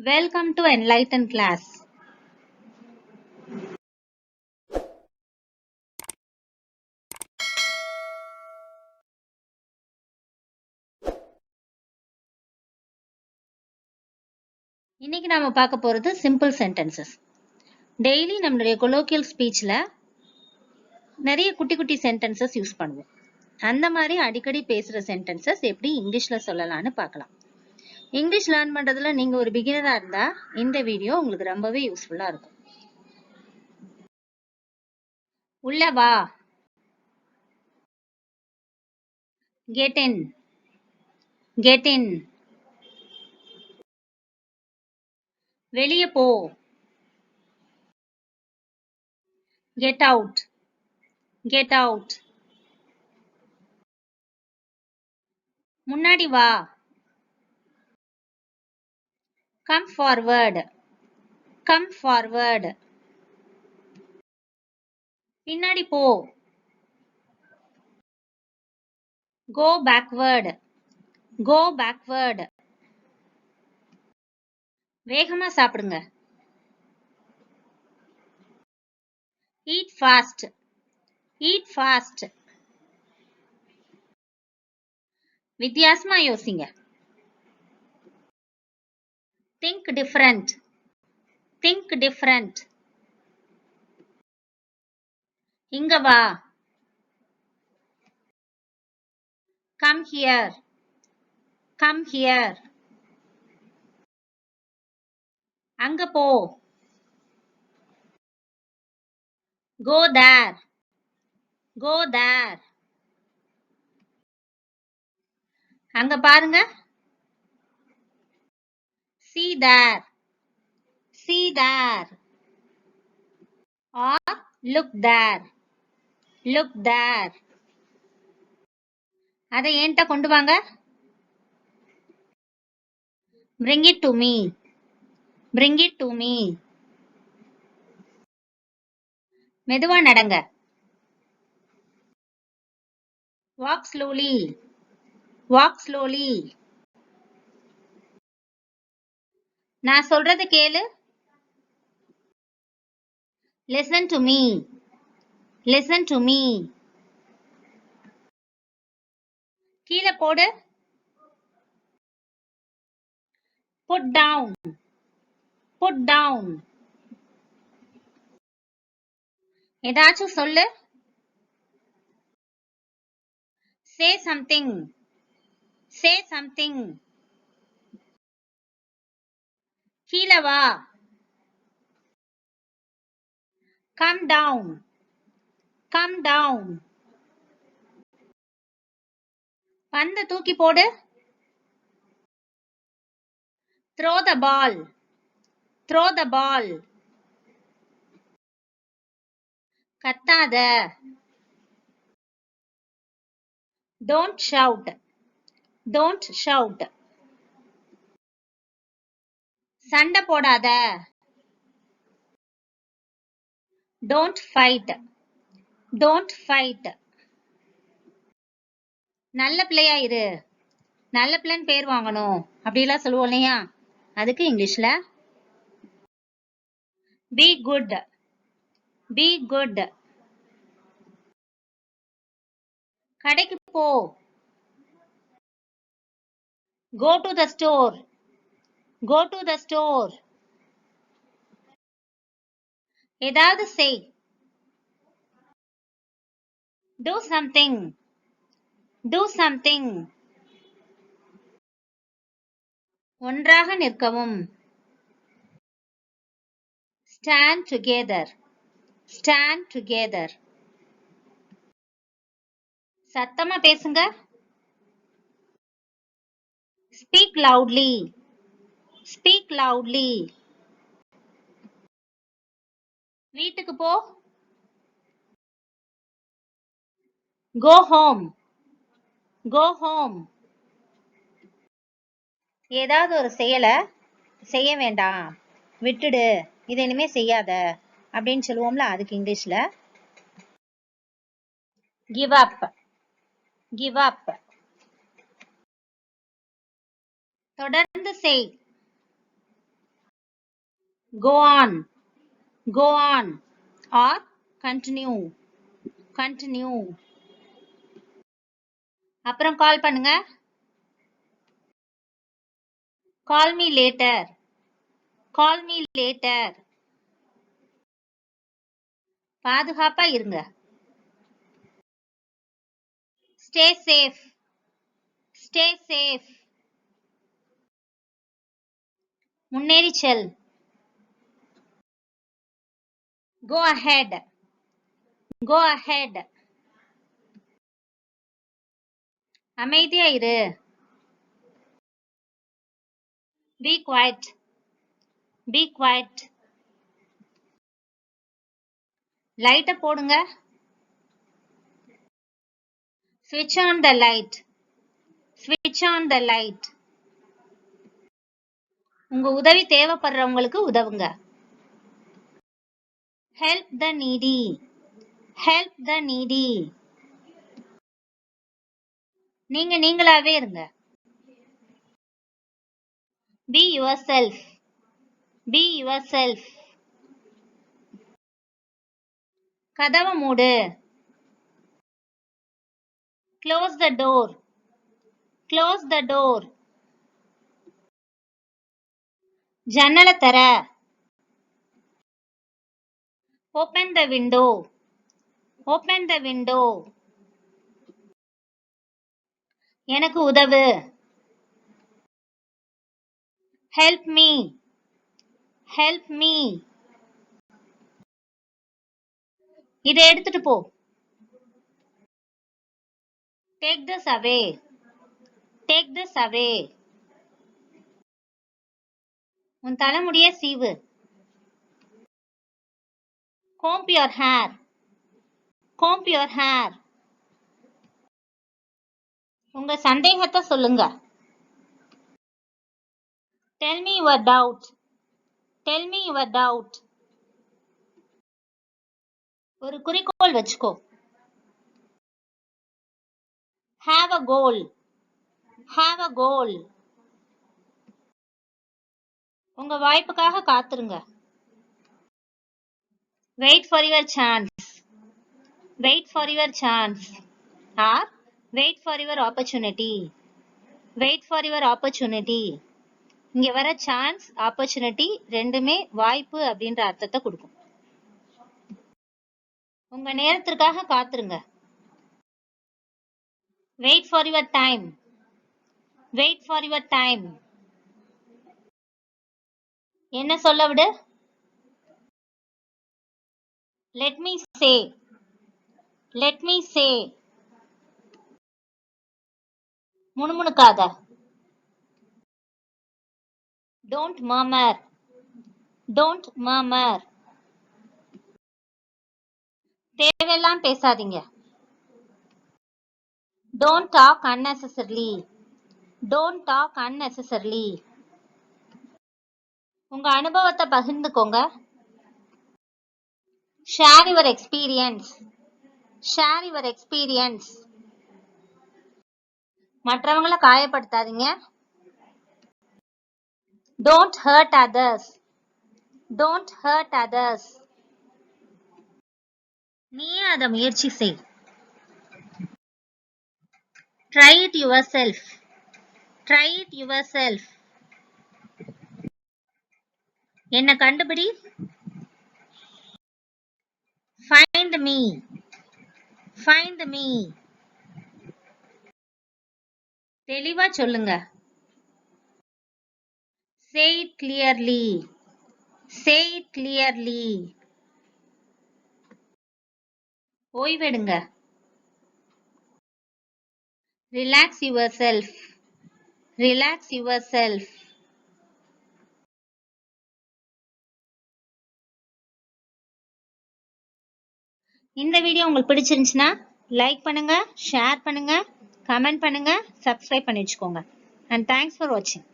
Welcome to Enlighten class. இன்னைக்கு நாம பார்க்க போறது சிம்பிள் சென்டென்சஸ். டெய்லி நம்மளுடைய கொலோக்கியல் ஸ்பீச்ல நிறைய குட்டி குட்டி சென்டென்சஸ் யூஸ் பண்ணுவோம். அந்த மாதிரி அடிக்கடி பேசுற சென்டென்சஸ் எப்படி இங்கிலீஷ்ல சொல்லலாம்னு பார்க்கலாம். இங்கிலீஷ் லேர்ன் பண்றதுல நீங்க ஒரு பிகினரா இருந்தா இந்த வீடியோ உங்களுக்கு ரொம்பவே யூஸ்ஃபுல்லா இருக்கும். உள்ள வா. Get in. Get in. வெளியே போ. Get out. Get out. முன்னாடி வா. Come forward. Come forward. பின்னாடி போ. Go backward. Go backward. வேகமா சாப்பிடுங்க. Eat fast. Eat fast. வித்தியாசமா யோசிங்க. Think different. Think different. இங்க வா. Come here. Come here. அங்க போ. Go there. Go there. அங்க பாருங்க. See there. See there. Or look there. Look there. அதை என்கிட்ட கொண்டு வாங்க. Bring it to me. Bring it to me. மெதுவா நடங்க. Walk slowly. Walk slowly. நான் சொல்றது கேளு. Listen to me. Listen to me. கீழே போடு. Put down. Put down. ஏதாச்சும் சொல்லு. Say something. Say something. கீழே வா. Come down. Come down. பந்த தூக்கி போடு. Throw the ball. Throw the ball. கத்தாத. Don't shout. Don't shout. சண்டை போடாத. Don't fight. Don't fight. நல்ல பிள்ளையா இரு. நல்ல பிள்ளைன்னு பேர் வாங்கணும் அப்படிலாம் சொல்லுவோம் இல்லையா, அதுக்கு இங்கிலீஷ்ல be good. Be good. கடைக்கு போ. Go to the store. Go to the store. ஏதாவது செய். Do something. Do something. ஒன்றாக நிற்கவும். Stand together. Stand together. சத்தமா பேசுங்க. Speak loudly. Speak loudly. வீட்டுக்கு போ. Go home. Go home. ஏதாவது ஒரு செயலை செய்ய வேண்டாம், விட்டுடு, இதை இனிமே செய்யாத அப்படின்னு சொல்லுவோம்ல, அதுக்கு இங்கிலீஷ்ல give up. Give up. தொடர்ந்து செய். go on, go on or continue, continue. அப்புறம் கால் பண்ணுங்க. call me later, call me later. பாதுகாப்பா இருங்க. stay safe, stay safe. முன்னேறி செல். go ahead, go ahead. அமைதியா இரு. be quiet, be quiet. லைட்ட போடுங்க. switch on the light, switch on the light. உங்க உதவி தேவைப்படுறவங்களுக்கு உதவுங்க. help the needy, help the needy. நீங்க நீங்களாவே இருங்க. be yourself, be yourself. கதவை மூடு. close the door, close the door. ஜன்னலை தர. open the window, open the window. எனக்கு உதவு. help me, help me. இதை எடுத்துட்டு போ. take this away, take this away. உன் தலைமுடிய சீவு. comb your hair, comb your hair. உங்க சந்தேகத்தை சொல்லுங்க. tell me your doubt, tell me your doubt. ஒரு குறிக்கோள் வச்சுக்கோ. have a goal, have a goal. உங்க வாய்ப்புக்காக காத்துருங்க. wait for your chance, wait for your chance. or wait for your opportunity, wait for your opportunity. இங்க வர chance opportunity ரெண்டுமே வாய்ப்பு அப்படின்ற அர்த்தத்தை கொடுக்கும். உங்க நேரத்திற்காக காத்துருங்க. wait for your time, wait for your time. என்ன சொல்ல விடு. let me say, let me say. முணுமுணுக்காத. don't murmur, don't murmur. தேவையெல்லாம் பேசாதீங்க. don't talk unnecessarily, don't talk unnecessarily. உங்க அனுபவத்தை பகிர்ந்துக்கோங்க. share your experience, share your experience. மற்றவங்களை காயப்படுத்தாதீங்க. don't hurt others, don't hurt others. நீ அதை முயற்சி செய். try it yourself, try it yourself. என்ன கண்டுபிடி. find me, find me. தெளிவா சொல்லுங்க. say it clearly, say it clearly. ஓய்வெடுங்க. relax yourself, relax yourself. இந்த வீடியோ உங்களுக்கு பிடிச்சிருந்துச்சுன்னா லைக் பண்ணுங்க, ஷேர் பண்ணுங்க, கமெண்ட் பண்ணுங்க, சப்ஸ்கிரைப் பண்ணி வச்சுக்கோங்க. and thanks for watching.